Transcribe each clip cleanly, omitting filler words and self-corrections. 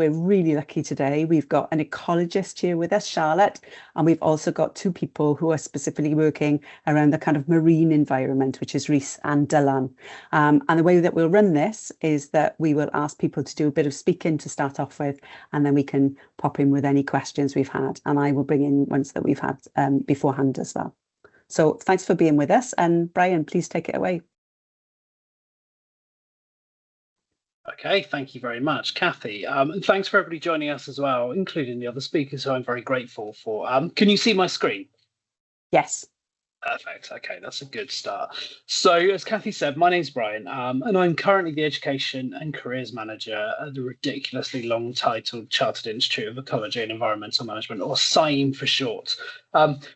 We're really lucky today. We've got an ecologist here with us, Charlotte, and we've also got two people who are specifically working around the kind of marine environment, which is Rhys and Dylan. And the way that we'll run this is that we will ask people to do a bit of speaking to start off with, and then we can pop in with any questions we've had. And I will bring in ones that we've had beforehand as well. So thanks for being with us. And Brian, please take it away. Okay, thank you very much, Kathy. And thanks for everybody joining us as well, including the other speakers who I'm very grateful for. Can you see my screen? Yes. Perfect. Okay, that's a good start. So, as Kathy said, my name's Brian, and I'm currently the Education and Careers Manager at the ridiculously long titled Chartered Institute of Ecology and Environmental Management, or CIEM for short,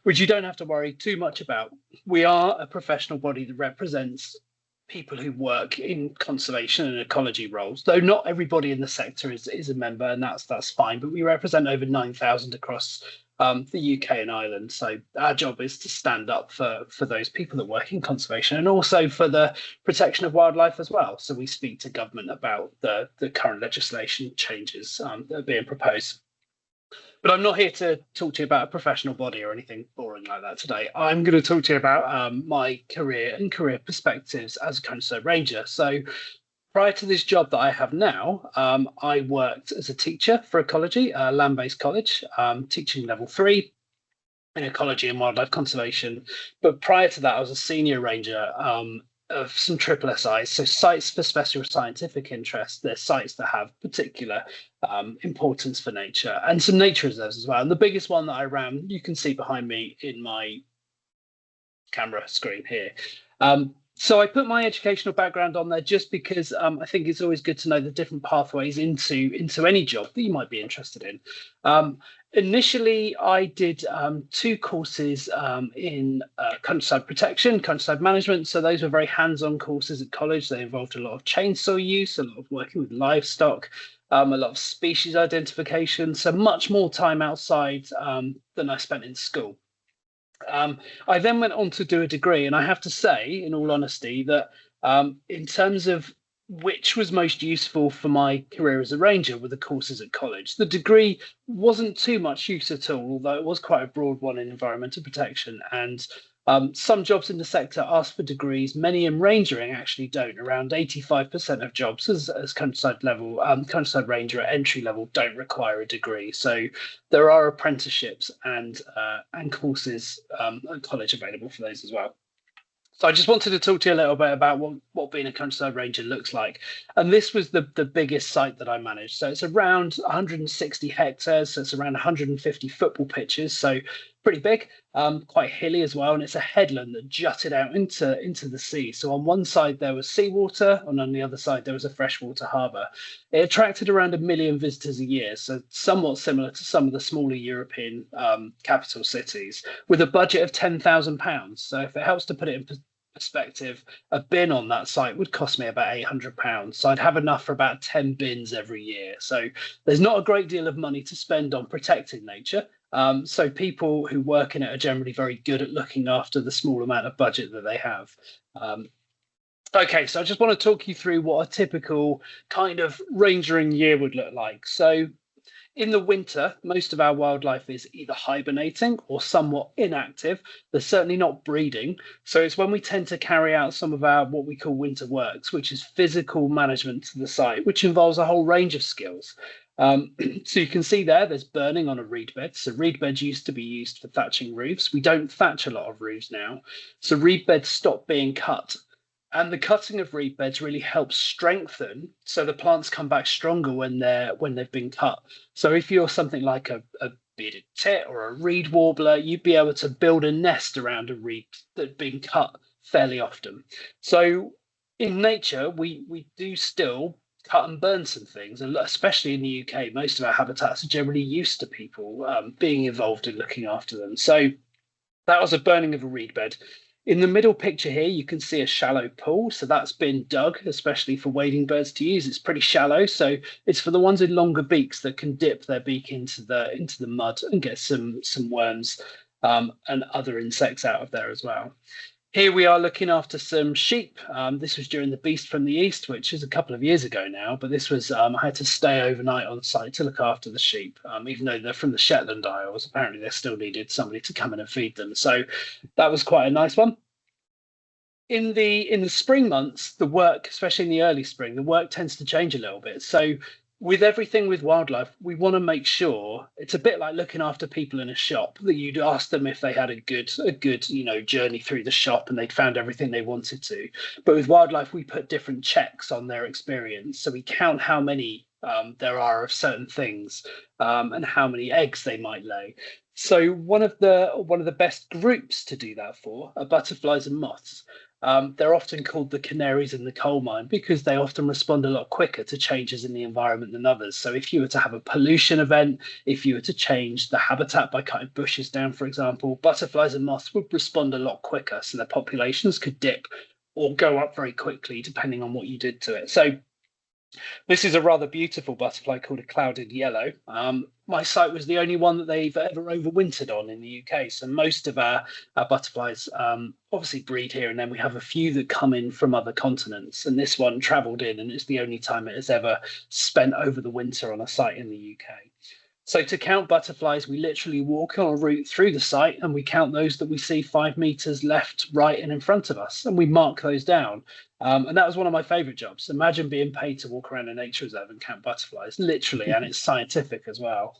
which you don't have to worry too much about. We are a professional body that represents people who work in conservation and ecology roles, though not everybody in the sector is a member, and that's fine. But we represent over 9,000 across the UK and Ireland. So our job is to stand up for those people that work in conservation and also for the protection of wildlife as well. So we speak to government about the current legislation changes that are being proposed. But I'm not here to talk to you about a professional body or anything boring like that today. I'm going to talk to you about my career and career perspectives as a countryside ranger. So prior to this job that I have now, I worked as a teacher for Ecology, a land-based college, teaching level 3 in ecology and wildlife conservation. But prior to that, I was a senior ranger of some triple SIs, so sites for special scientific interest. They're sites that have particular importance for nature, and some nature reserves as well. And the biggest one that I ran, you can see behind me in my camera screen here. So I put my educational background on there just because I think it's always good to know the different pathways into any job that you might be interested in. Initially, I did 2 courses in countryside protection, countryside management. So those were very hands-on courses at college. They involved a lot of chainsaw use, a lot of working with livestock, a lot of species identification. So much more time outside than I spent in school. I then went on to do a degree, and I have to say, in all honesty, that in terms of which was most useful for my career as a ranger were the courses at college. The degree wasn't too much use at all, although it was quite a broad one in environmental protection. And some jobs in the sector ask for degrees. Many in rangering actually don't. Around 85% of jobs as countryside ranger at entry level don't require a degree. So there are apprenticeships and courses at college available for those as well. So I just wanted to talk to you a little bit about what being a countryside ranger looks like. And this was the biggest site that I managed. So it's around 160 hectares. So it's around 150 football pitches. So pretty big, quite hilly as well. And it's a headland that jutted out into the sea. So on one side there was seawater, and on the other side there was a freshwater harbour. It attracted around 1 million visitors a year. So somewhat similar to some of the smaller European capital cities, with a budget of £10,000. So if it helps to put it in perspective, a bin on that site would cost me about £800. So I'd have enough for about 10 bins every year. So there's not a great deal of money to spend on protecting nature. So people who work in it are generally very good at looking after the small amount of budget that they have. Okay, so I just want to talk you through what a typical kind of rangering year would look like. So in the winter, most of our wildlife is either hibernating or somewhat inactive. They're certainly not breeding. So it's when we tend to carry out some of our what we call winter works, which is physical management to the site, which involves a whole range of skills. So you can see there's burning on a reed bed. So reed beds used to be used for thatching roofs. We don't thatch a lot of roofs now. So reed beds stop being cut. And the cutting of reed beds really helps strengthen, so the plants come back stronger when they've been cut. So if you're something like a bearded tit or a reed warbler, you'd be able to build a nest around a reed that's been cut fairly often. So in nature, we do still cut and burn some things, and especially in the UK, most of our habitats are generally used to people being involved in looking after them. So that was a burning of a reed bed. In the middle picture here, you can see a shallow pool. So that's been dug, especially for wading birds to use. It's pretty shallow. So it's for the ones with longer beaks that can dip their beak into the mud and get some worms and other insects out of there as well. Here we are looking after some sheep. This was during the Beast from the East, which is a couple of years ago now, but this was, I had to stay overnight on site to look after the sheep. Even though they're from the Shetland Isles, apparently they still needed somebody to come in and feed them. So that was quite a nice one. In the spring months, the work, especially in the early spring, the work tends to change a little bit. So with everything with wildlife, we want to make sure it's a bit like looking after people in a shop, that you'd ask them if they had a good journey through the shop and they'd found everything they wanted to. But with wildlife, we put different checks on their experience. So we count how many there are of certain things, and how many eggs they might lay. So one of the best groups to do that for are butterflies and moths. They're often called the canaries in the coal mine because they often respond a lot quicker to changes in the environment than others. So if you were to have a pollution event, if you were to change the habitat by cutting bushes down, for example, butterflies and moths would respond a lot quicker. So their populations could dip or go up very quickly depending on what you did to it. So this is a rather beautiful butterfly called a clouded yellow. My site was the only one that they've ever overwintered on in the UK. So most of our butterflies obviously breed here, and then we have a few that come in from other continents. And this one travelled in, and it's the only time it has ever spent over the winter on a site in the UK. So to count butterflies, we literally walk on a route through the site and we count those that we see 5 meters left, right, and in front of us, and we mark those down. And that was one of my favorite jobs. Imagine being paid to walk around a nature reserve and count butterflies, literally, and it's scientific as well.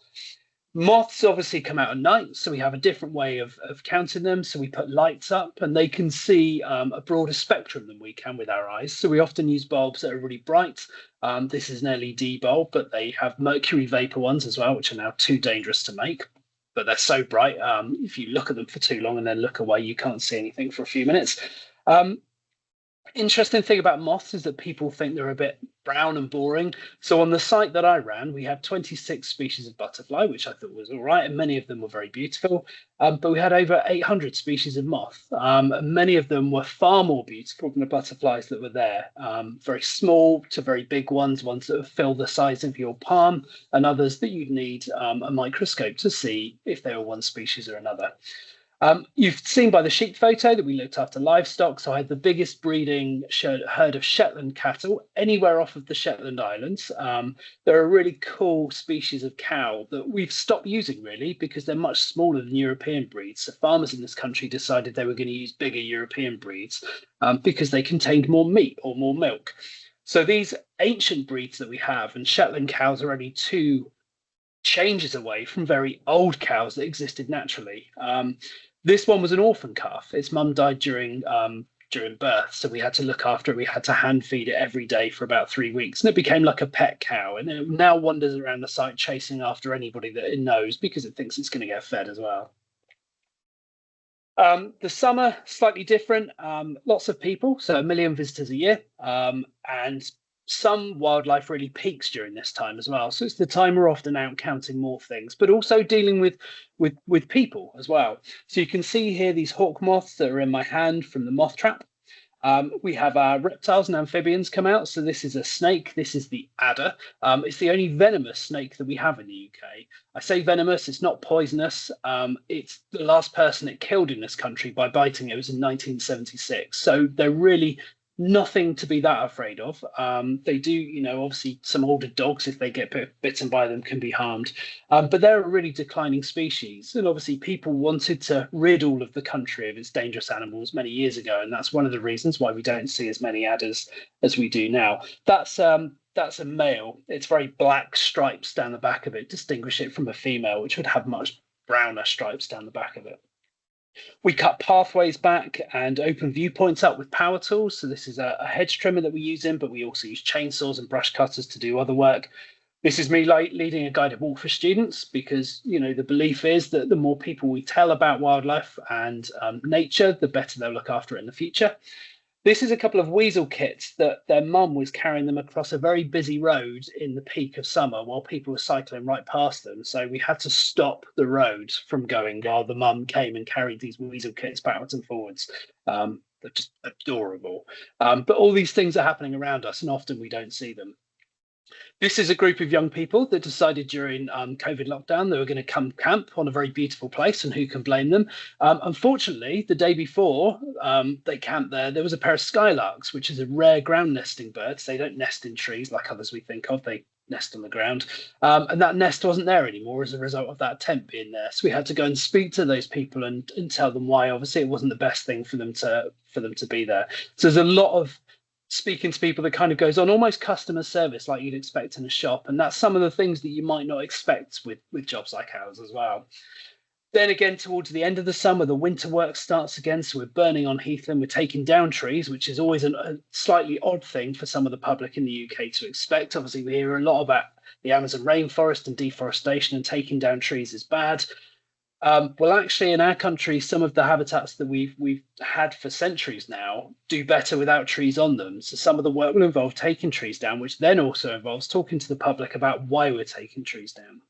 Moths obviously come out at night, so we have a different way of counting them. So we put lights up and they can see a broader spectrum than we can with our eyes. So we often use bulbs that are really bright. This is an LED bulb, but they have mercury vapor ones as well, which are now too dangerous to make. But they're so bright, if you look at them for too long and then look away, you can't see anything for a few minutes. Interesting thing about moths is that people think they're a bit brown and boring. So on the site that I ran, we had 26 species of butterfly, which I thought was all right, and many of them were very beautiful. But we had over 800 species of moth. Many of them were far more beautiful than the butterflies that were there. Very small to very big ones, ones that fill the size of your palm, and others that you'd need a microscope to see if they were one species or another. You've seen by the sheep photo that we looked after livestock. So I had the biggest breeding herd of Shetland cattle anywhere off of the Shetland Islands. They're a really cool species of cow that we've stopped using really because they're much smaller than European breeds. So farmers in this country decided they were going to use bigger European breeds because they contained more meat or more milk. So these ancient breeds that we have, and Shetland cows are only two changes away from very old cows that existed naturally. This one was an orphan calf. Its mum died during birth, so we had to look after it. We had to hand feed it every day for about 3 weeks, and it became like a pet cow. And it now wanders around the site chasing after anybody that it knows because it thinks it's going to get fed as well. The summer, slightly different. Lots of people, so 1 million visitors a year, and some wildlife really peaks during this time as well. So it's the time we're often out counting more things, but also dealing with people as well. So you can see here these hawk moths that are in my hand from the moth trap. We have our reptiles and amphibians come out. So this is a snake. This is the adder. It's the only venomous snake that we have in the UK. I say venomous, it's not poisonous. It's the last person it killed in this country by biting it was in 1976. So they're really nothing to be that afraid of. They do, obviously some older dogs, if they get bitten by them, can be harmed. But they're a really declining species. And obviously people wanted to rid all of the country of its dangerous animals many years ago. And that's one of the reasons why we don't see as many adders as we do now. That's a male. It's very black stripes down the back of it, distinguish it from a female, which would have much browner stripes down the back of it. We cut pathways back and open viewpoints up with power tools. So this is a hedge trimmer that we use in, but we also use chainsaws and brush cutters to do other work. This is me leading a guided walk for students because, the belief is that the more people we tell about wildlife and nature, the better they'll look after it in the future. This is a couple of weasel kits that their mum was carrying them across a very busy road in the peak of summer while people were cycling right past them. So we had to stop the road from going while the mum came and carried these weasel kits backwards and forwards. They're just adorable. But all these things are happening around us and often we don't see them. This is a group of young people that decided during COVID lockdown they were going to come camp on a very beautiful place, and who can blame them? Unfortunately, the day before they camped there was a pair of skylarks, which is a rare ground nesting bird. They don't nest in trees like others we think of. They nest on the ground, and that nest wasn't there anymore as a result of that tent being there. So we had to go and speak to those people and tell them why. Obviously, it wasn't the best thing for them to be there. So there's a lot of speaking to people that kind of goes on almost customer service like you'd expect in a shop, and that's some of the things that you might not expect with jobs like ours as well. Then again, towards the end of the summer, the winter work starts again, so we're burning on heathland, we're taking down trees, which is always a slightly odd thing for some of the public in the UK to expect. Obviously, we hear a lot about the Amazon rainforest and deforestation, and taking down trees is bad. Well, actually, in our country, some of the habitats that we've had for centuries now do better without trees on them. So some of the work will involve taking trees down, which then also involves talking to the public about why we're taking trees down.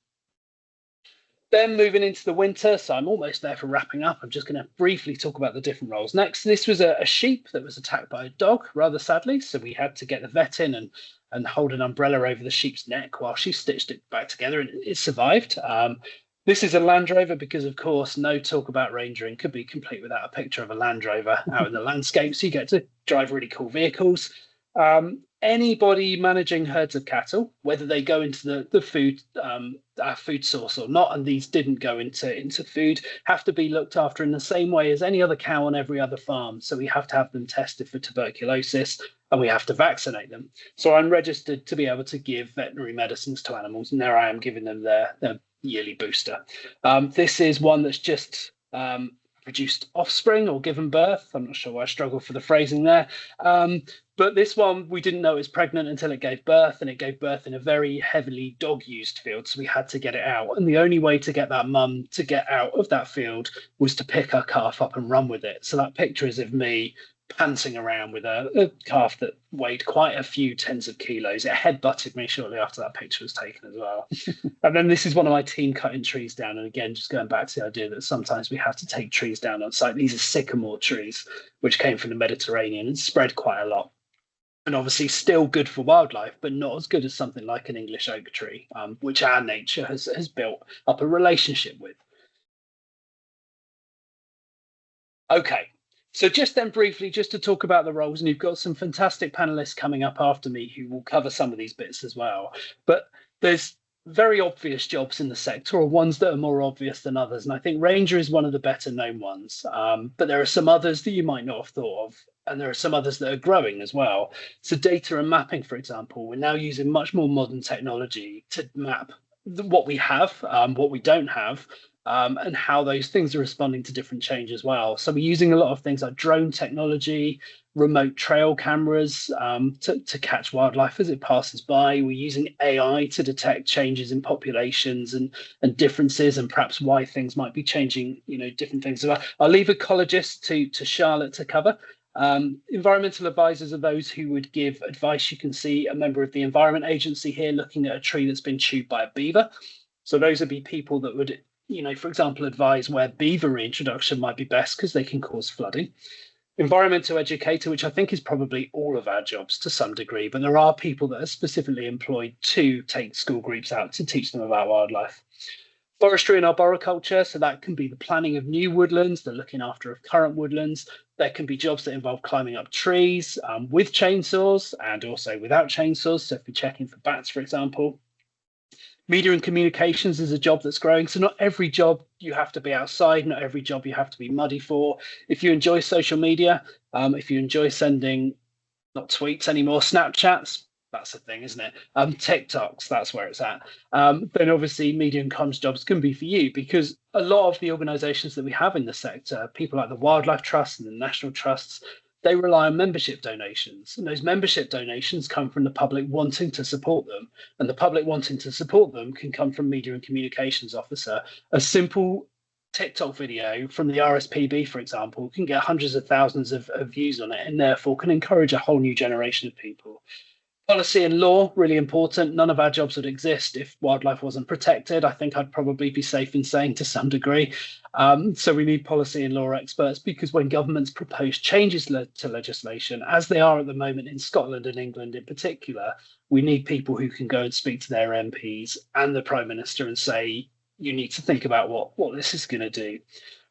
Then moving into the winter, so I'm almost there for wrapping up. I'm just going to briefly talk about the different roles next. This was a sheep that was attacked by a dog, rather sadly. So we had to get the vet in and hold an umbrella over the sheep's neck while she stitched it back together, and it survived. This is a Land Rover because, of course, no talk about rangering could be complete without a picture of a Land Rover out in the landscape. So you get to drive really cool vehicles. Anybody managing herds of cattle, whether they go into the food food source or not, and these didn't go into food, have to be looked after in the same way as any other cow on every other farm. So we have to have them tested for tuberculosis, and we have to vaccinate them. So I'm registered to be able to give veterinary medicines to animals, and there I am giving them their yearly booster. This is one that's just produced offspring or given birth. I'm not sure why I struggle for the phrasing there. But this one, we didn't know it was pregnant until it gave birth, and it gave birth in a very heavily dog-used field. So we had to get it out. And the only way to get that mum to get out of that field was to pick her calf up and run with it. So that picture is of me panting around with a calf that weighed quite a few tens of kilos. It headbutted me shortly after that picture was taken as well. And then this is one of my team cutting trees down. And again, just going back to the idea that sometimes we have to take trees down on site. These are sycamore trees, which came from the Mediterranean and spread quite a lot. And obviously still good for wildlife, but not as good as something like an English oak tree, which our nature has built up a relationship with. Okay, so just then briefly, just to talk about the roles, and you've got some fantastic panelists coming up after me who will cover some of these bits as well. But there's very obvious jobs in the sector, or ones that are more obvious than others. And I think ranger is one of the better known ones. But there are some others that you might not have thought of. And there are some others that are growing as well. So data and mapping, for example, we're now using much more modern technology to map what we have, what we don't have, and how those things are responding to different change as well. So we're using a lot of things like drone technology, remote trail cameras to catch wildlife as it passes by. We're using AI to detect changes in populations and differences, and perhaps why things might be changing, different things. So I'll leave Ecologist to Charlotte to cover. Environmental advisors are those who would give advice. You can see a member of the Environment Agency here looking at a tree that's been chewed by a beaver. So those would be people that would, for example, advise where beaver reintroduction might be best because they can cause flooding. Environmental educator, which I think is probably all of our jobs to some degree, but there are people that are specifically employed to take school groups out to teach them about wildlife. Forestry and arboriculture, so that can be the planning of new woodlands, the looking after of current woodlands. There can be jobs that involve climbing up trees with chainsaws and also without chainsaws. So if you're checking for bats, for example. Media and communications is a job that's growing. So not every job you have to be outside, not every job you have to be muddy for. If you enjoy social media, if you enjoy sending, not tweets anymore, Snapchats, that's the thing, isn't it? TikToks, that's where it's at. Then obviously media and comms jobs can be for you, because a lot of the organisations that we have in the sector, people like the Wildlife Trust and the National Trusts, they rely on membership donations. And those membership donations come from the public wanting to support them. And the public wanting to support them can come from media and communications officer. A simple TikTok video from the RSPB, for example, can get hundreds of thousands of views on it, and therefore can encourage a whole new generation of people. Policy and law, really important. None of our jobs would exist if wildlife wasn't protected. I think I'd probably be safe in saying to some degree. So we need policy and law experts because when governments propose changes to legislation, as they are at the moment in Scotland and England in particular, we need people who can go and speak to their MPs and the Prime Minister and say, you need to think about what this is going to do.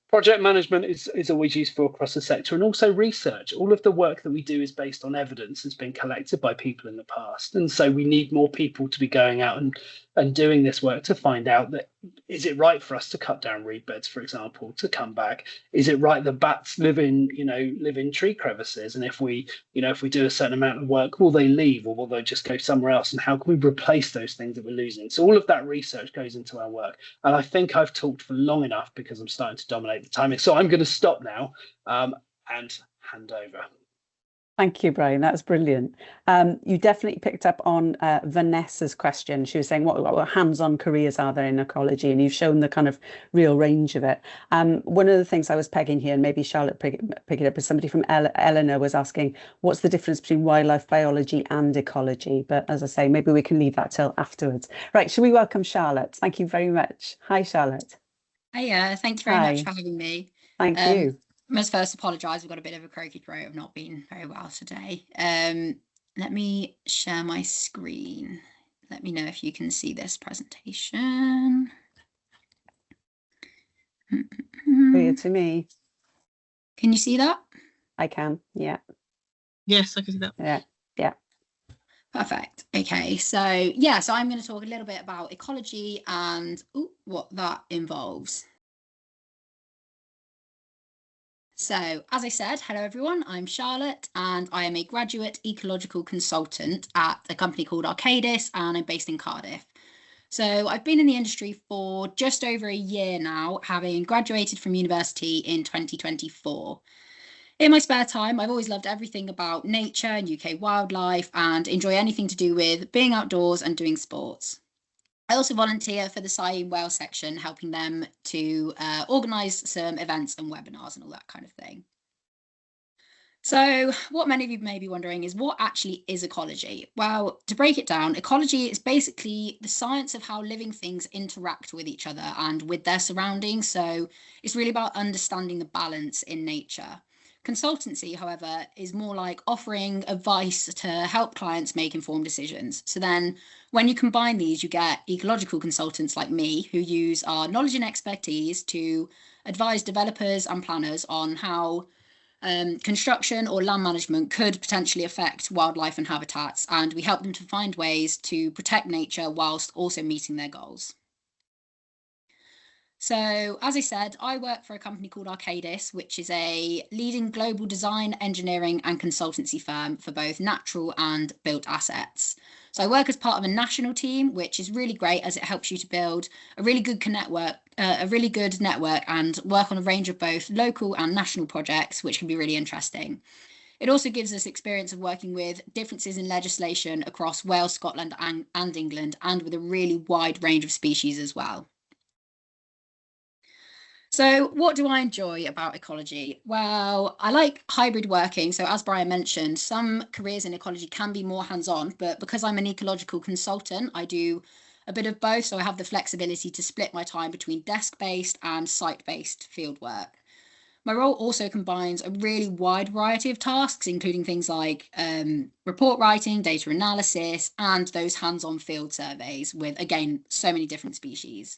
Project management is always useful across the sector, and also research. All of the work that we do is based on evidence that's been collected by people in the past. And so we need more people to be going out and doing this work to find out that, is it right for us to cut down reed beds, for example, to come back? Is it right that bats live in tree crevices? And if we do a certain amount of work, will they leave or will they just go somewhere else? And how can we replace those things that we're losing? So all of that research goes into our work. And I think I've talked for long enough because I'm starting to dominate the timing. So I'm going to stop now and hand over. Thank you, Brian. That was brilliant. You definitely picked up on Vanessa's question. She was saying, what hands-on careers are there in ecology? And you've shown the kind of real range of it. One of the things I was pegging here, and maybe Charlotte pick it up, is somebody from Eleanor was asking, what's the difference between wildlife biology and ecology? But as I say, maybe we can leave that till afterwards. Right, shall we welcome Charlotte? Thank you very much. Hi, Charlotte. Hiya, thank you very much for having me. Thank you. I must first apologise, we've got a bit of a croaky throat. I've not been very well today. Let me share my screen. Let me know if you can see this presentation. Clear to me. Can you see that? I can, yeah. Yes, I can see that. Yeah. Perfect. Okay, so I'm going to talk a little bit about ecology and what that involves. So, as I said, hello everyone, I'm Charlotte and I am a graduate ecological consultant at a company called Arcadis and I'm based in Cardiff. So I've been in the industry for just over a year now, having graduated from university in 2024. In my spare time, I've always loved everything about nature and UK wildlife and enjoy anything to do with being outdoors and doing sports. I also volunteer for the Cyene Whale section, helping them to organise some events and webinars and all that kind of thing. So what many of you may be wondering is, what actually is ecology? Well, to break it down, ecology is basically the science of how living things interact with each other and with their surroundings. So it's really about understanding the balance in nature. Consultancy, however, is more like offering advice to help clients make informed decisions. So then when you combine these, you get ecological consultants like me who use our knowledge and expertise to advise developers and planners on how construction or land management could potentially affect wildlife and habitats. And we help them to find ways to protect nature whilst also meeting their goals. So, as I said, I work for a company called Arcadis, which is a leading global design, engineering and consultancy firm for both natural and built assets. So I work as part of a national team, which is really great as it helps you to build a really good network and work on a range of both local and national projects, which can be really interesting. It also gives us experience of working with differences in legislation across Wales, Scotland and England, and with a really wide range of species as well. So what do I enjoy about ecology? Well, I like hybrid working. So as Brian mentioned, some careers in ecology can be more hands-on, but because I'm an ecological consultant, I do a bit of both. So I have the flexibility to split my time between desk-based and site-based fieldwork. My role also combines a really wide variety of tasks, including things like report writing, data analysis, and those hands-on field surveys with, again, so many different species.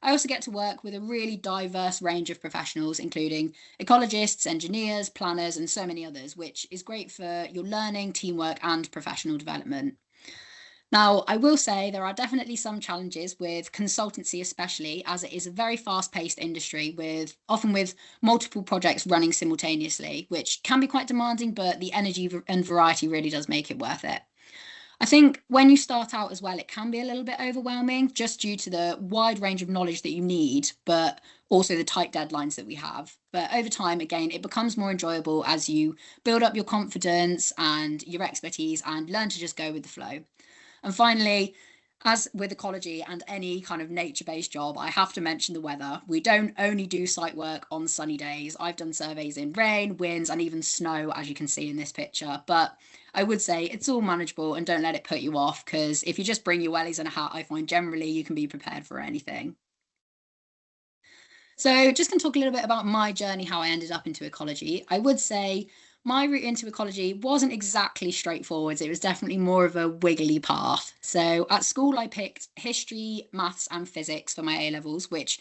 I also get to work with a really diverse range of professionals, including ecologists, engineers, planners, and so many others, which is great for your learning, teamwork, and professional development. Now, I will say there are definitely some challenges with consultancy, especially as it is a very fast-paced industry often with multiple projects running simultaneously, which can be quite demanding, but the energy and variety really does make it worth it. I think when you start out as well, it can be a little bit overwhelming just due to the wide range of knowledge that you need, but also the tight deadlines that we have. But over time, again, it becomes more enjoyable as you build up your confidence and your expertise and learn to just go with the flow. And finally, as with ecology and any kind of nature-based job, I have to mention the weather. We don't only do site work on sunny days. I've done surveys in rain, winds, and even snow, as you can see in this picture. But I would say it's all manageable, and don't let it put you off, because if you just bring your wellies and a hat, I find generally you can be prepared for anything. So just going to talk a little bit about my journey, how I ended up into ecology. I would say my route into ecology wasn't exactly straightforward. It was definitely more of a wiggly path. So at school, I picked history, maths, and physics for my A levels, which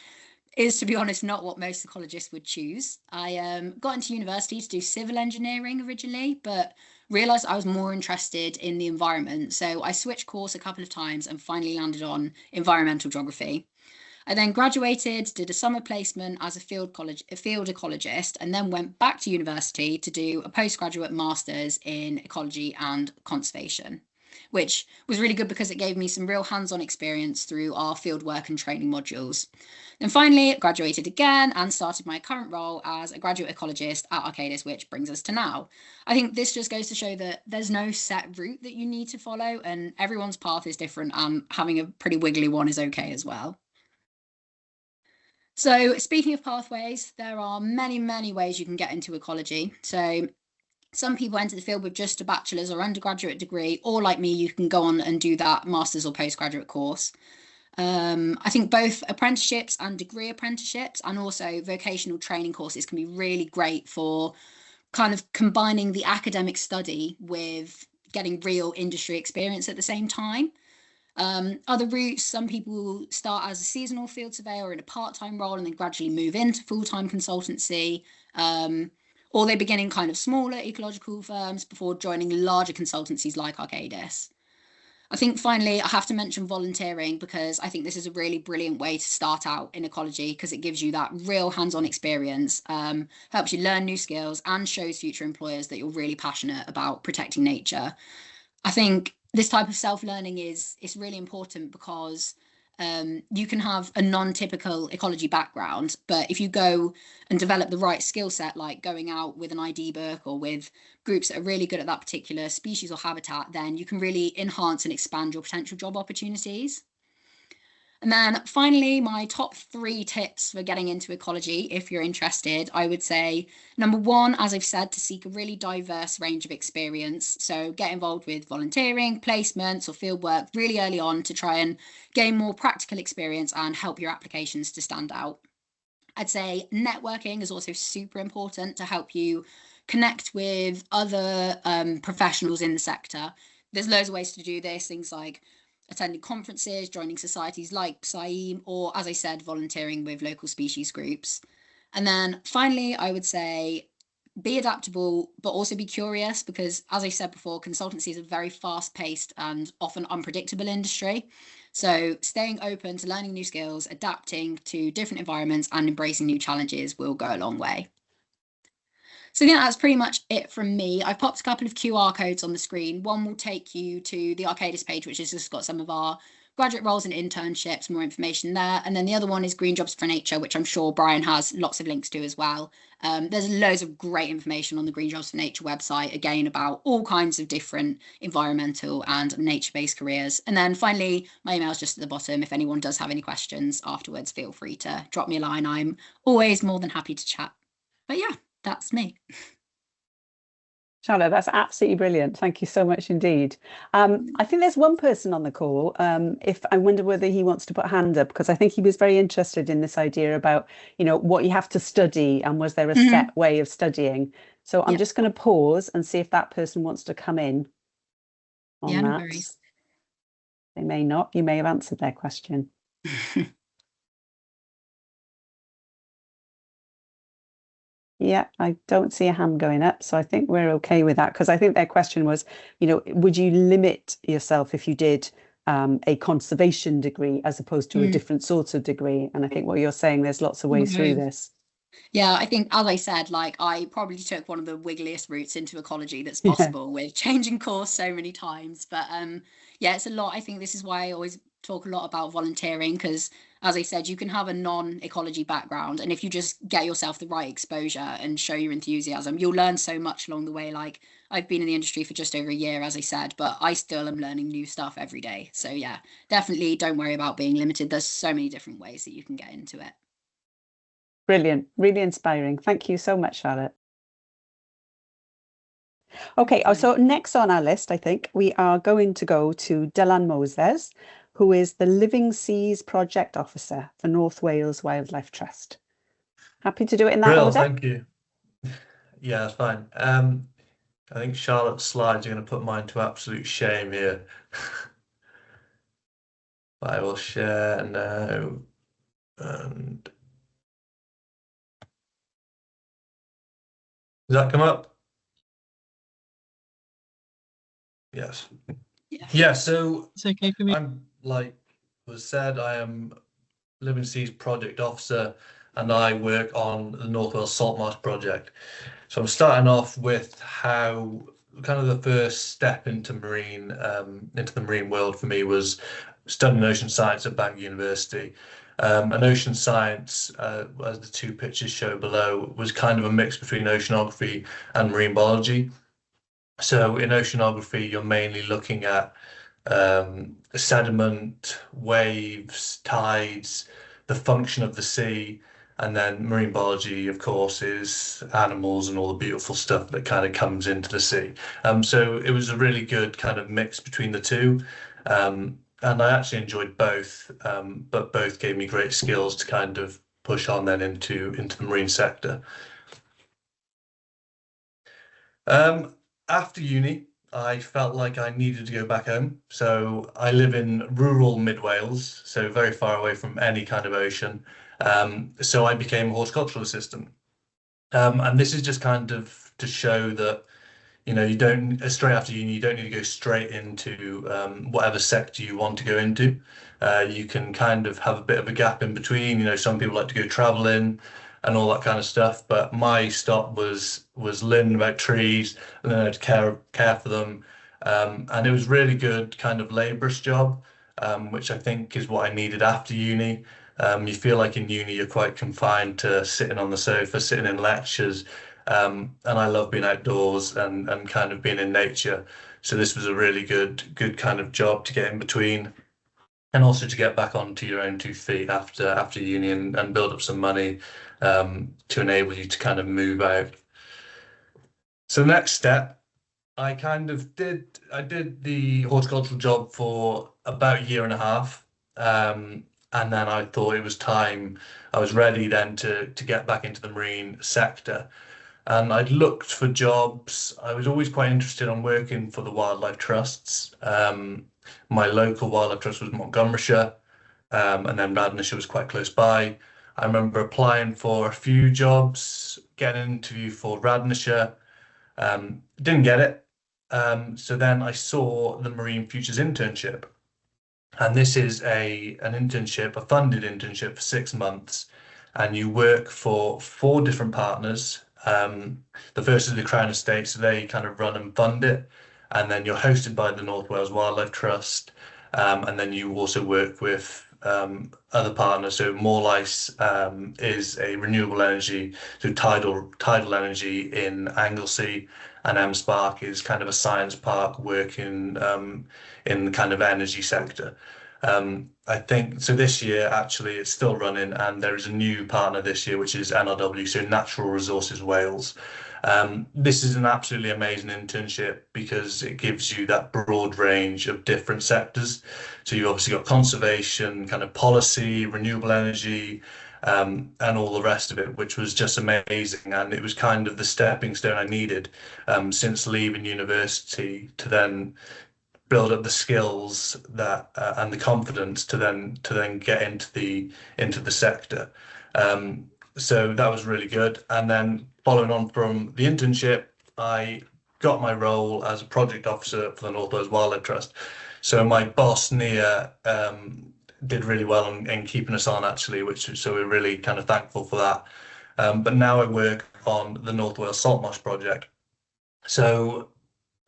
is, to be honest, not what most ecologists would choose. I got into university to do civil engineering originally, but realised I was more interested in the environment. So I switched course a couple of times and finally landed on environmental geography. I then graduated, did a summer placement as a field ecologist, and then went back to university to do a postgraduate master's in ecology and conservation, which was really good because it gave me some real hands-on experience through our fieldwork and training modules. Then finally graduated again and started my current role as a graduate ecologist at Arcadis, which brings us to now. I think this just goes to show that there's no set route that you need to follow, and everyone's path is different, and having a pretty wiggly one is okay as well. So speaking of pathways, there are many, many ways you can get into ecology. So some people enter the field with just a bachelor's or undergraduate degree, or like me, you can go on and do that master's or postgraduate course. I think both apprenticeships and degree apprenticeships and also vocational training courses can be really great for kind of combining the academic study with getting real industry experience at the same time. Other routes, some people start as a seasonal field surveyor in a part-time role and then gradually move into full-time consultancy, or they begin in kind of smaller ecological firms before joining larger consultancies like Arcadis. I think finally I have to mention volunteering, because I think this is a really brilliant way to start out in ecology, because it gives you that real hands-on experience, helps you learn new skills, and shows future employers that you're really passionate about protecting nature. I think this type of self-learning is really important, because you can have a non-typical ecology background, but if you go and develop the right skill set, like going out with an ID book or with groups that are really good at that particular species or habitat, then you can really enhance and expand your potential job opportunities. And then finally, my top 3 tips for getting into ecology, if you're interested, I would say, number 1, as I've said, to seek a really diverse range of experience. So get involved with volunteering, placements, or fieldwork really early on to try and gain more practical experience and help your applications to stand out. I'd say networking is also super important to help you connect with other professionals in the sector. There's loads of ways to do this, things like attending conferences, joining societies like SAIM, or, as I said, volunteering with local species groups. And then finally, I would say be adaptable, but also be curious, because, as I said before, consultancy is a very fast-paced and often unpredictable industry. So staying open to learning new skills, adapting to different environments, and embracing new challenges will go a long way. So yeah, that's pretty much it from me. I've popped a couple of QR codes on the screen. One will take you to the Arcadis page, which has just got some of our graduate roles and internships, more information there. And then the other one is Green Jobs for Nature, which I'm sure Brian has lots of links to as well. There's loads of great information on the Green Jobs for Nature website, again, about all kinds of different environmental and nature-based careers. And then finally, my email is just at the bottom. If anyone does have any questions afterwards, feel free to drop me a line. I'm always more than happy to chat. But yeah, that's me. Charlotte, that's absolutely brilliant. Thank you so much indeed. I think there's one person on the call. If I wonder whether he wants to put a hand up, because I think he was very interested in this idea about, what you have to study, and was there a set way of studying? So I'm just going to pause and see if that person wants to come in on that. No worries. They may not. You may have answered their question. Yeah, I don't see a hand going up, so I think we're okay with that, because I think their question was, would you limit yourself if you did a conservation degree as opposed to a different sort of degree? And I think what you're saying, there's lots of ways through this. Yeah, I think, as I said, I probably took one of the wiggliest routes into ecology that's possible with changing course so many times. But yeah, it's a lot. I think this is why I always talk a lot about volunteering, because as I said, you can have a non-ecology background, and if you just get yourself the right exposure and show your enthusiasm, you'll learn so much along the way. Like, I've been in the industry for just over a year, as I said, but I still am learning new stuff every day. So yeah, definitely don't worry about being limited. There's so many different ways that you can get into it. Brilliant, really inspiring. Thank you so much, Charlotte. Okay, so next on our list, I think we are going to go to Dylan Moses, who is the Living Seas Project Officer for North Wales Wildlife Trust. Happy to do it in that order? Thank you. Yeah, that's fine. I think Charlotte's slides are going to put mine to absolute shame here. But I will share now. And does that come up? Yes. Yeah, so It's okay for me. I'm, like was said, I am Living Seas Project Officer, and I work on the North Wales Salt Marsh Project. So I'm starting off with how kind of the first step into the marine world for me was studying ocean science at Bangor University. And ocean science, as the two pictures show below, was kind of a mix between oceanography and marine biology. So in oceanography, you're mainly looking at sediment, waves, tides, the function of the sea, and then marine biology, of course, is animals and all the beautiful stuff that kind of comes into the sea. So it was a really good kind of mix between the two. And I actually enjoyed both, but both gave me great skills to kind of push on then into the marine sector. After uni, I felt like I needed to go back home. So I live in rural mid Wales, so very far away from any kind of ocean. So I became a horticultural assistant. And this is just kind of to show that, you know, you don't, straight after uni, you don't need to go straight into whatever sector you want to go into. You can kind of have a bit of a gap in between. You know, some people like to go traveling and all that kind of stuff. But my stop was learning about trees and then I had to care for them. And it was really good kind of laborious job, which I think is what I needed after uni. You feel like in uni you're quite confined to sitting on the sofa, sitting in lectures. And I love being outdoors and kind of being in nature. So this was a really good kind of job to get in between, and also to get back onto your own 2 feet after uni and build up some money to enable you to kind of move out. So the next step, I did the horticultural job for about a year and a half. And then I thought it was time, I was ready then to get back into the marine sector. And I'd looked for jobs. I was always quite interested in working for the wildlife trusts. My local wildlife trust was Montgomeryshire, and then Radnorshire was quite close by. I remember applying for a few jobs, getting an interview for Radnorshire, didn't get it. So then I saw the Marine Futures internship. And this is an internship, a funded internship for 6 months, and you work for 4 different partners. The first is the Crown Estate, so they kind of run and fund it, and then you're hosted by the North Wales Wildlife Trust, and then you also work with other partners. So Morlice is a renewable energy, so tidal energy in Anglesey, and MSpark is kind of a science park working in the kind of energy sector. I think so this year actually it's still running, and there is a new partner this year, which is NRW, so Natural Resources Wales. This is an absolutely amazing internship because it gives you that broad range of different sectors. So you've obviously got conservation, kind of policy, renewable energy, and all the rest of it, which was just amazing. And it was kind of the stepping stone I needed since leaving university to then build up the skills that and the confidence to then get into the sector. So that was really good. And then following on from the internship, I got my role as a project officer for the North Wales Wildlife Trust. So my boss Nia did really well in keeping us on actually, so we're really kind of thankful for that. But now I work on the North Wales Salt Marsh Project. So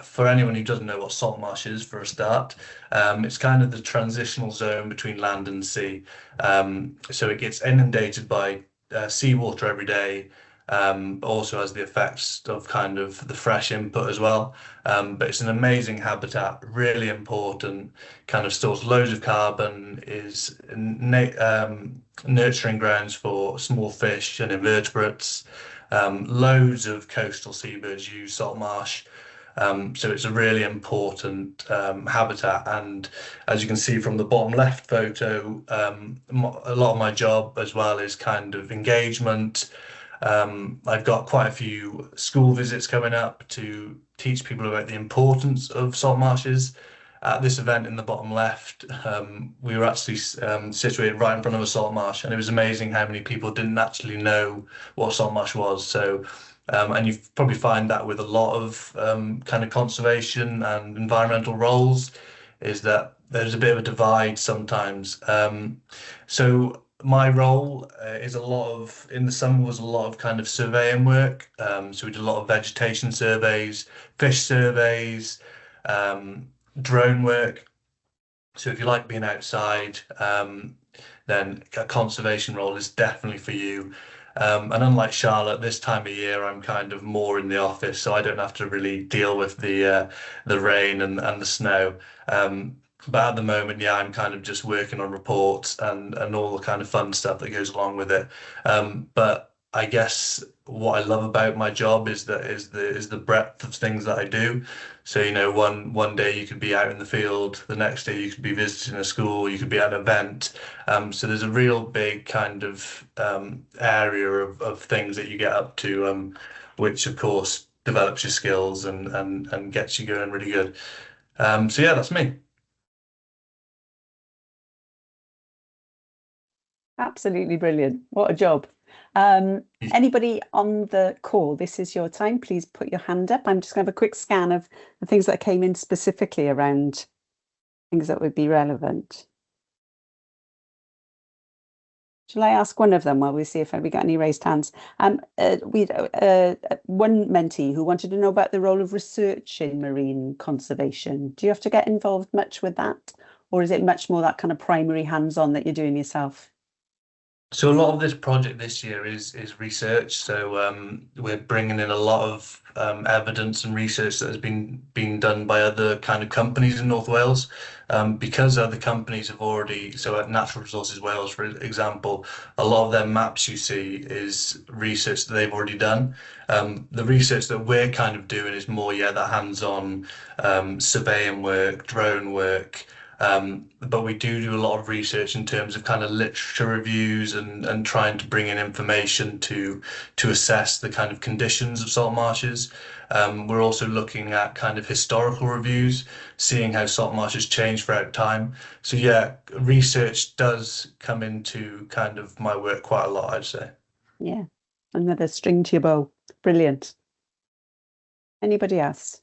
for anyone who doesn't know what salt marsh is, for a start, it's kind of the transitional zone between land and sea. So it gets inundated by seawater every day, but also has the effects of kind of the fresh input as well. But it's an amazing habitat, really important, kind of stores loads of carbon, is nurturing grounds for small fish and invertebrates. Loads of coastal seabirds use salt marsh. So it's a really important habitat, and as you can see from the bottom left photo, a lot of my job as well is kind of engagement. I've got quite a few school visits coming up to teach people about the importance of salt marshes. At this event in the bottom left, we were actually situated right in front of a salt marsh, and it was amazing how many people didn't actually know what salt marsh was. So, and you probably find that with a lot of kind of conservation and environmental roles, is that there's a bit of a divide sometimes. So my role is a lot of, in the summer was a lot of kind of surveying work. So we did a lot of vegetation surveys, fish surveys, drone work. So if you like being outside, then a conservation role is definitely for you. And unlike Charlotte, this time of year I'm kind of more in the office, so I don't have to really deal with the rain and the snow. But at the moment, yeah, I'm kind of just working on reports and all the kind of fun stuff that goes along with it. But I guess what I love about my job is the breadth of things that I do. So, you know, one day you could be out in the field, the next day you could be visiting a school, you could be at an event. So there's a real big kind of area of things that you get up to, which of course develops your skills and gets you going really good. So yeah, that's me. Absolutely brilliant. What a job. Anybody on the call, this is your time. Please put your hand up. I'm just going to have a quick scan of the things that came in specifically around things that would be relevant. Shall I ask one of them while we see if we got any raised hands? We one mentee who wanted to know about the role of research in marine conservation. Do you have to get involved much with that, or is it much more that kind of primary hands-on that you're doing yourself? So a lot of this project this year is research. So we're bringing in a lot of evidence and research that has been done by other kind of companies in North Wales, because other companies have already. So at Natural Resources Wales, for example, a lot of their maps you see is research that they've already done. The research that we're kind of doing is more, yeah, the hands-on surveying work, drone work. But we do a lot of research in terms of kind of literature reviews and trying to bring in information to assess the kind of conditions of salt marshes. We're also looking at kind of historical reviews, seeing how salt marshes change throughout time. So yeah, research does come into kind of my work quite a lot, I'd say. Yeah, another string to your bow. Brilliant. Anybody else?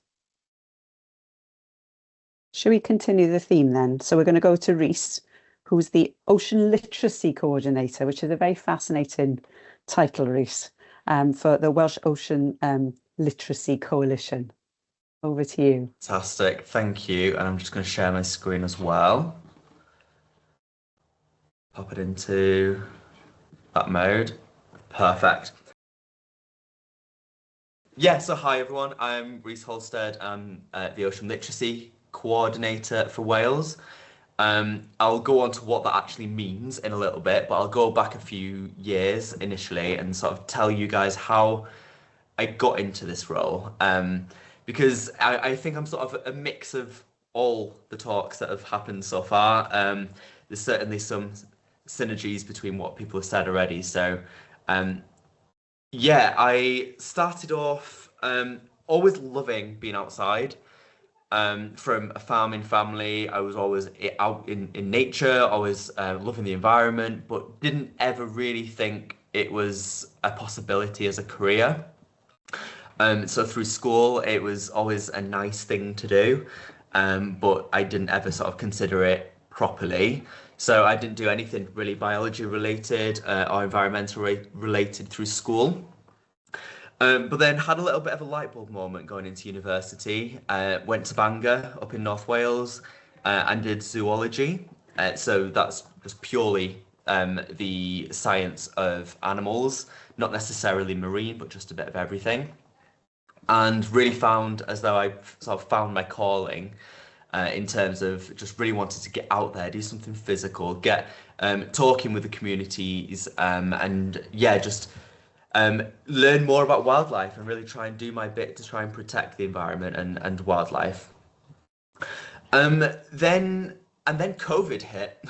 Shall we continue the theme then? So we're going to go to Rhys, who's the Ocean Literacy Coordinator, which is a very fascinating title, Rhys, for the Welsh Ocean Literacy Coalition. Over to you. Fantastic, thank you. And I'm just going to share my screen as well. Pop it into that mode. Perfect. Yeah, so hi everyone, I'm Rhys Halstead. I'm the Ocean Literacy Coordinator for Wales. I'll go on to what that actually means in a little bit, but I'll go back a few years initially and sort of tell you guys how I got into this role, because I think I'm sort of a mix of all the talks that have happened so far. There's certainly some synergies between what people have said already. So yeah, I started off always loving being outside. From a farming family, I was always out in nature, always loving the environment, but didn't ever really think it was a possibility as a career. So through school, it was always a nice thing to do, but I didn't ever sort of consider it properly. So I didn't do anything really biology related or environmental related through school. But then had a little bit of a light bulb moment going into university. Went to Bangor up in North Wales and did zoology. So that's just purely the science of animals, not necessarily marine, but just a bit of everything. And really found as though I sort of found my calling in terms of just really wanted to get out there, do something physical, get talking with the communities, and yeah, just learn more about wildlife and really try and do my bit to try and protect the environment and wildlife. Then COVID hit.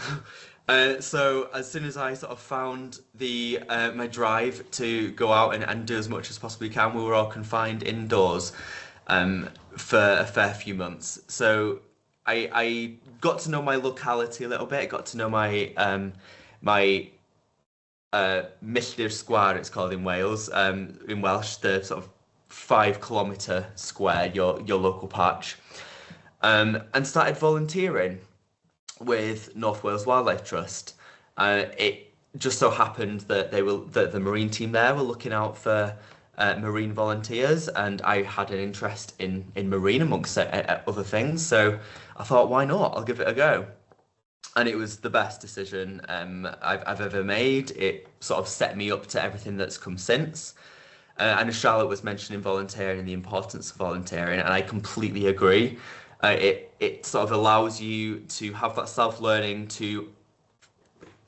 So as soon as I sort of found my drive to go out and do as much as possibly can, we were all confined indoors for a fair few months. So I got to know my locality a little bit. Got to know my Milltir Square, it's called in Wales, in Welsh, the sort of 5 kilometre square, your local patch, and started volunteering with North Wales Wildlife Trust. It just so happened that the marine team there were looking out for marine volunteers, and I had an interest in marine amongst other things. So I thought, why not? I'll give it a go. And it was the best decision I've ever made. It sort of set me up to everything that's come since. And as Charlotte was mentioning volunteering and the importance of volunteering, and I completely agree. It sort of allows you to have that self-learning, to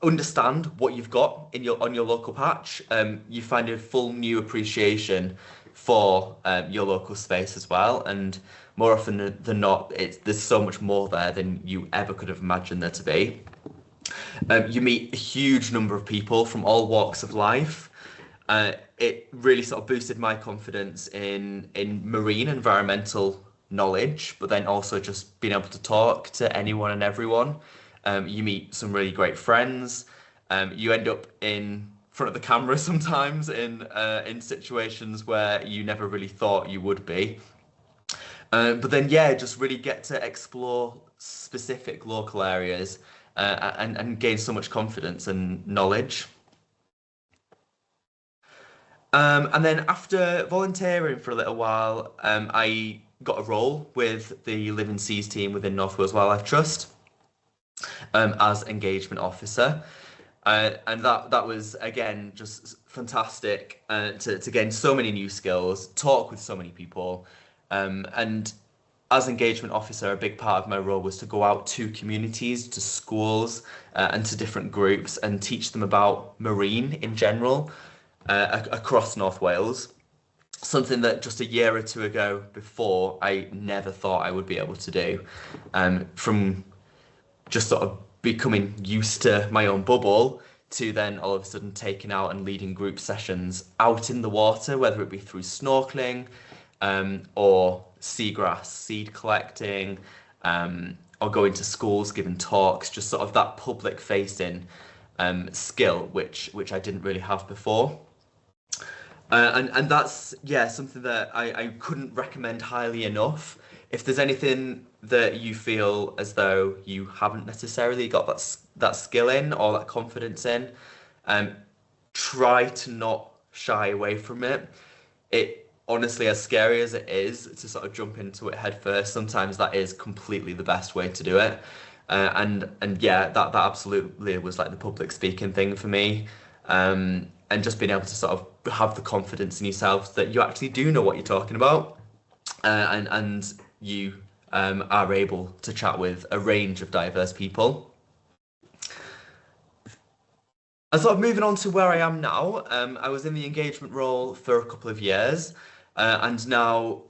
understand what you've got on your local patch. You find a full new appreciation for your local space as well, and more often than not, there's so much more there than you ever could have imagined there to be. You meet a huge number of people from all walks of life. It really sort of boosted my confidence in marine environmental knowledge, but then also just being able to talk to anyone and everyone. You meet some really great friends. You end up in front of the camera sometimes in situations where you never really thought you would be. But then, yeah, just really get to explore specific local areas and gain so much confidence and knowledge. And then after volunteering for a little while, I got a role with the Living Seas team within North Wales Wildlife Trust as engagement officer. And that was, again, just fantastic to gain so many new skills, talk with so many people. And as engagement officer, a big part of my role was to go out to communities, to schools, and to different groups and teach them about marine in general across North Wales. Something that just a year or two ago before, I never thought I would be able to do. From just sort of becoming used to my own bubble to then all of a sudden taking out and leading group sessions out in the water, whether it be through snorkeling, or seagrass seed collecting, or going to schools giving talks, just sort of that public facing skill which I didn't really have before. And that's, yeah, something that I couldn't recommend highly enough. If there's anything that you feel as though you haven't necessarily got that skill in or that confidence in, try to not shy away from it. It honestly, as scary as it is to sort of jump into it head first, sometimes that is completely the best way to do it. And yeah, that absolutely was like the public speaking thing for me. And just being able to sort of have the confidence in yourself that you actually do know what you're talking about, and you are able to chat with a range of diverse people. And sort of moving on to where I am now, I was in the engagement role for a couple of years, and now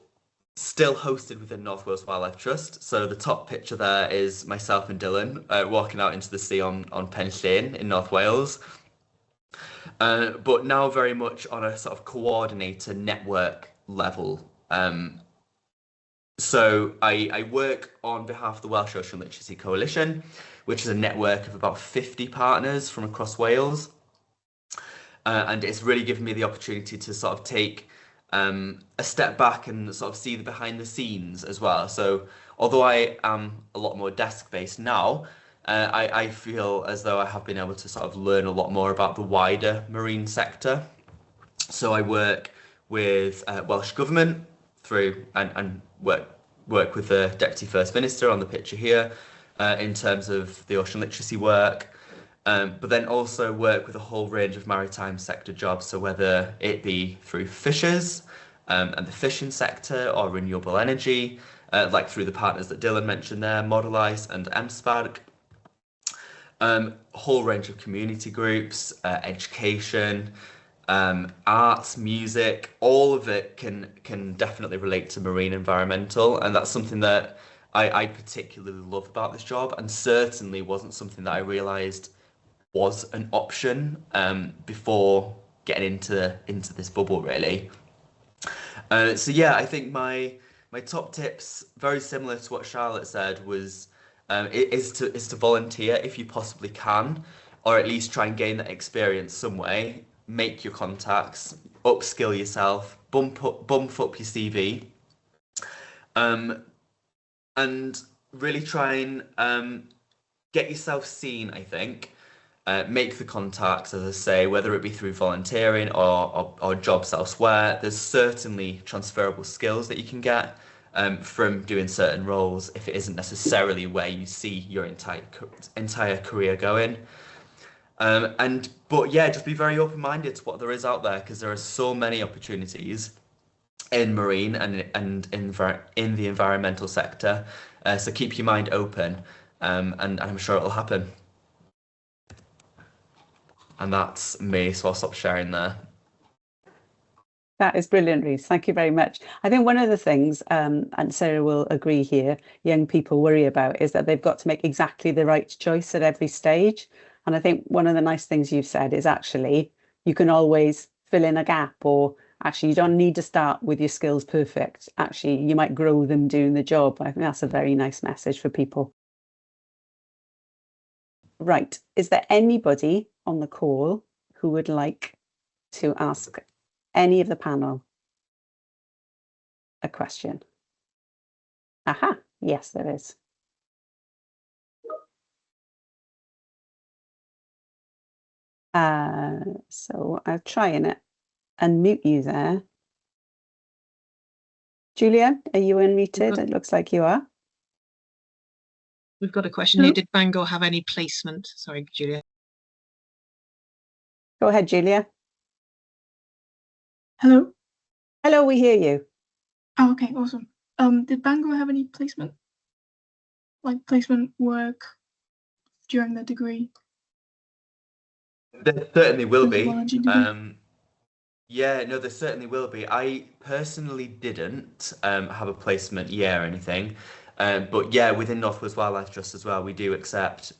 still hosted within North Wales Wildlife Trust. So the top picture there is myself and Dylan walking out into the sea on Pen Llyn in North Wales. But now very much on a sort of coordinator network level. So I work on behalf of the Welsh Ocean Literacy Coalition, which is a network of about 50 partners from across Wales. And it's really given me the opportunity to sort of take a step back and sort of see the behind the scenes as well. So although I am a lot more desk-based now, I feel as though I have been able to sort of learn a lot more about the wider marine sector. So I work with Welsh Government through and work with the Deputy First Minister on the picture here in terms of the ocean literacy work. But then also work with a whole range of maritime sector jobs. So whether it be through fishers and the fishing sector or renewable energy, like through the partners that Dylan mentioned there, Model Ice and MSPARC. A whole range of community groups, education, arts, music, all of it can definitely relate to marine environmental, and that's something that I particularly love about this job, and certainly wasn't something that I realised was an option before getting into this bubble, really. So yeah, I think my top tips, very similar to what Charlotte said, was is to volunteer if you possibly can, or at least try and gain that experience some way. Make your contacts, upskill yourself, bump up your CV, and really try and get yourself seen, I think. Make the contacts, as I say, whether it be through volunteering or jobs elsewhere. There's certainly transferable skills that you can get from doing certain roles if it isn't necessarily where you see your entire career going. But yeah, just be very open-minded to what there is out there, because there are so many opportunities in marine and in the environmental sector. So keep your mind open, and I'm sure it'll happen. And that's me, so I'll stop sharing there. That is brilliant, Rhys. Thank you very much. I think one of the things, and Sarah will agree here, young people worry about is that they've got to make exactly the right choice at every stage. And I think one of the nice things you've said is actually you can always fill in a gap, or actually you don't need to start with your skills perfect. Actually, you might grow them doing the job. I think that's a very nice message for people. Right. Is there anybody on the call who would like to ask any of the panel a question? Aha, yes, there is. So I'll try and unmute you there. Julia, are you unmuted? It looks like you are. We've got a question here. Did Bangor have any placement? Sorry, Julia. Go ahead, Julia. Hello. Hello, we hear you. Oh, okay, awesome. Did Bangor have any placement? Like placement work during the degree? There certainly will be. Yeah, no, there certainly will be. I personally didn't have a placement year or anything. But yeah, within North Wales Wildlife Trust as well, we do accept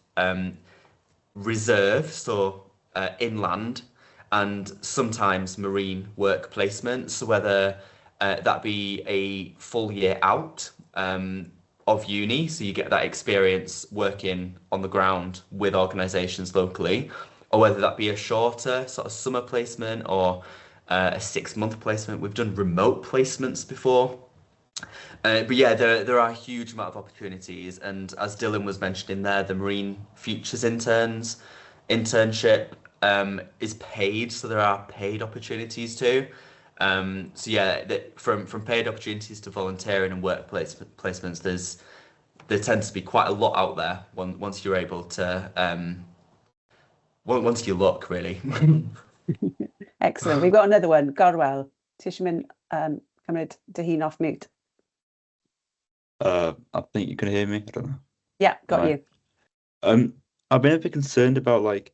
reserve, so inland, and sometimes marine work placements. So whether that be a full year out of uni, so you get that experience working on the ground with organisations locally, or whether that be a shorter sort of summer placement or a 6-month placement. We've done remote placements before. But yeah, there are a huge amount of opportunities, and as Dylan was mentioning there, the Marine Futures internship is paid, so there are paid opportunities too. So yeah, from paid opportunities to volunteering and work placements, there tends to be quite a lot out there once you're able to once you look, really. Excellent. We've got another one. Gorwel. Tishman, cymryd dy hun off mute. I think you can hear me. I don't know. Yeah, got you. I've been a bit concerned about, like,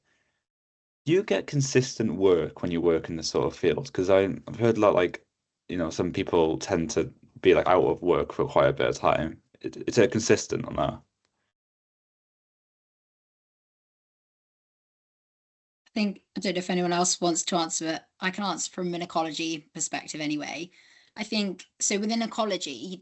do you get consistent work when you work in this sort of field? Because I've heard a lot, like, you know, some people tend to be like out of work for quite a bit of time. Is it consistent on that? I don't know if anyone else wants to answer it. I can answer from an ecology perspective anyway. I think so within ecology,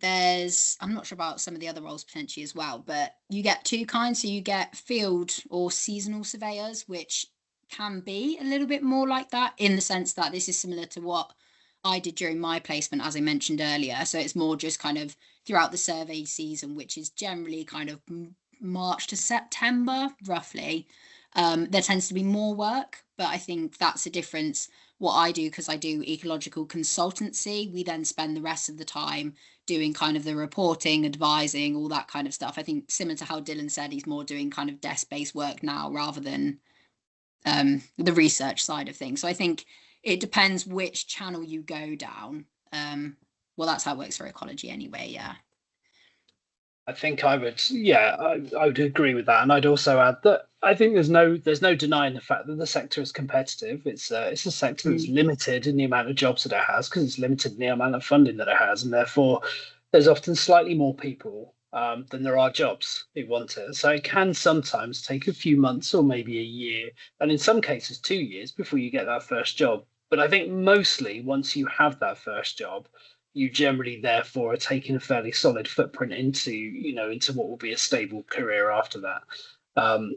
I'm not sure about some of the other roles potentially as well, but you get two kinds. So you get field or seasonal surveyors, which can be a little bit more like that in the sense that this is similar to what I did during my placement, as I mentioned earlier. So it's more just kind of throughout the survey season, which is generally kind of March to September, roughly. There tends to be more work, but I think that's a difference what I do, because I do ecological consultancy, we then spend the rest of the time doing kind of the reporting, advising, all that kind of stuff. I think similar to how Dylan said, he's more doing kind of desk-based work now rather than the research side of things. So I think it depends which channel you go down. Well, that's how it works for ecology anyway. Yeah. I think I would, I would agree with that, and I'd also add that I think there's no denying the fact that the sector is competitive. It's a sector that's limited in the amount of jobs that it has because it's limited in the amount of funding that it has, and therefore there's often slightly more people than there are jobs who want it. So it can sometimes take a few months or maybe a year, and in some cases 2 years before you get that first job. But I think mostly once you have that first job, you generally therefore are taking a fairly solid footprint into what will be a stable career after that.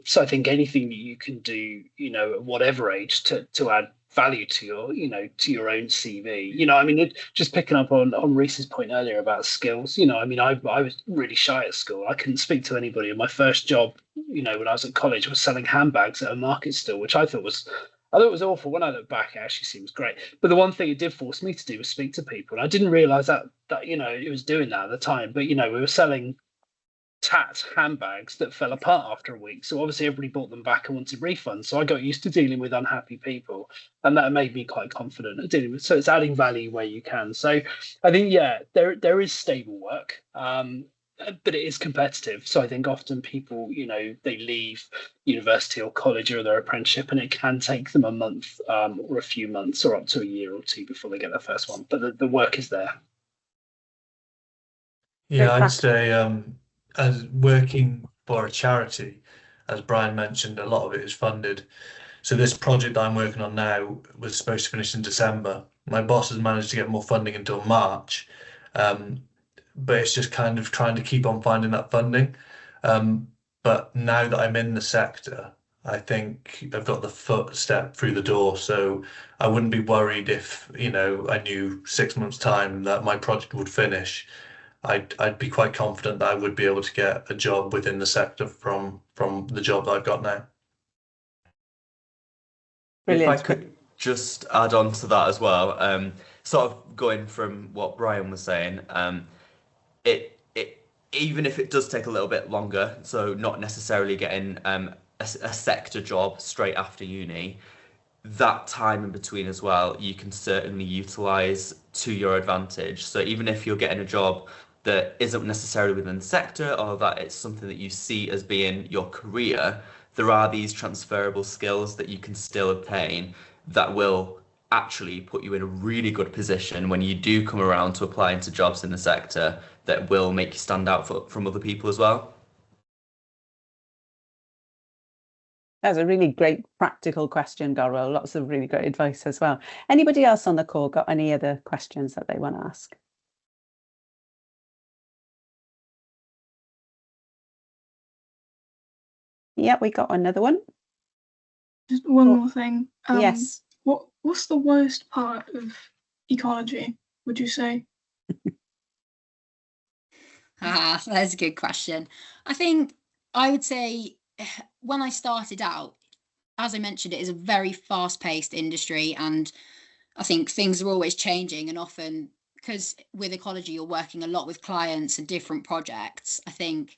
So I think anything that you can do, at whatever age to add value to your own CV. Just picking up on Reese's point earlier about skills, I was really shy at school. I couldn't speak to anybody. And my first job, when I was at college, was selling handbags at a market stall, which I thought was awful. When I look back, it actually seems great. But the one thing it did force me to do was speak to people. And I didn't realize that it was doing that at the time. But, we were selling tat handbags that fell apart after a week. So obviously everybody bought them back and wanted refunds. So I got used to dealing with unhappy people. And that made me quite confident at dealing with. So it's adding value where you can. So I think, there is stable work. But it is competitive. So I think often people, they leave university or college or their apprenticeship, and it can take them a month or a few months or up to a year or two before they get their first one. But the work is there. Yeah, I'd say as working for a charity, as Brian mentioned, a lot of it is funded. So this project I'm working on now was supposed to finish in December. My boss has managed to get more funding until March. But it's just kind of trying to keep on finding that funding. But now that I'm in the sector, I think I've got the footstep through the door. So I wouldn't be worried if, I knew 6 months' time that my project would finish. I'd be quite confident that I would be able to get a job within the sector from the job that I've got now. Brilliant. If I could just add on to that as well, sort of going from what Brian was saying, it even if it does take a little bit longer, so not necessarily getting a sector job straight after uni, that time in between as well, you can certainly utilize to your advantage. So even if you're getting a job that isn't necessarily within the sector, or that it's something that you see as being your career, there are these transferable skills that you can still obtain that will actually put you in a really good position when you do come around to applying to jobs in the sector, that will make you stand out from other people as well. That's a really great practical question, Gorwell. Lots of really great advice as well. Anybody else on the call got any other questions that they want to ask? Yeah, we got another one. Just one more thing. Yes. What's the worst part of ecology, would you say? That's a good question. I think I would say when I started out, as I mentioned, it is a very fast-paced industry, and I think things are always changing, and often because with ecology you're working a lot with clients and different projects, I think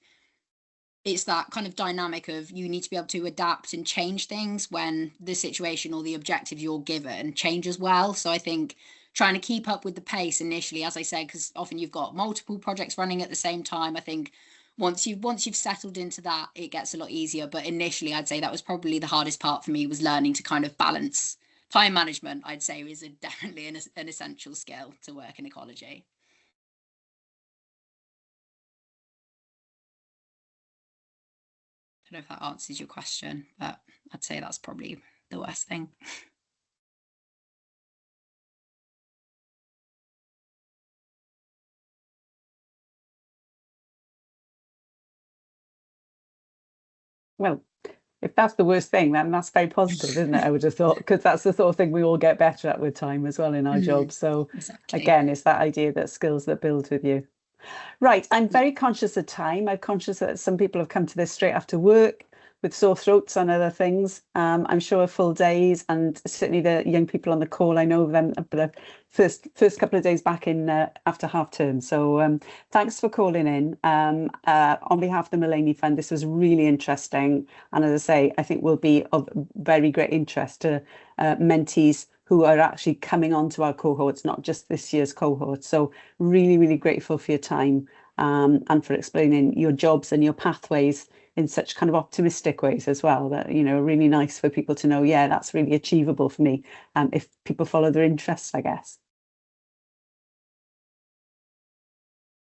it's that kind of dynamic of you need to be able to adapt and change things when the situation or the objective you're given changes well. So I think trying to keep up with the pace initially, as I said, because often you've got multiple projects running at the same time. I think once you've settled into that, it gets a lot easier. But initially, I'd say that was probably the hardest part for me, was learning to kind of balance time management. I'd say is definitely an essential skill to work in ecology. I don't know if that answers your question, but I'd say that's probably the worst thing. Well, if that's the worst thing, then that's very positive, isn't it? I would have thought, because that's the sort of thing we all get better at with time as well in our jobs. So Exactly. again, it's that idea that skills that build with you. Right, I'm very conscious of time. I'm conscious that some people have come to this straight after work. with sore throats and other things. I'm sure full days, and certainly the young people on the call, I know them the first couple of days back in after half term. So thanks for calling in. On behalf of the Mullany Fund, this was really interesting, and as I say, I think will be of very great interest to mentees who are actually coming onto our cohorts, not just this year's cohort. So really, really grateful for your time and for explaining your jobs and your pathways in such kind of optimistic ways as well. That, you know, really nice for people to know, yeah, that's really achievable for me if people follow their interests, I guess.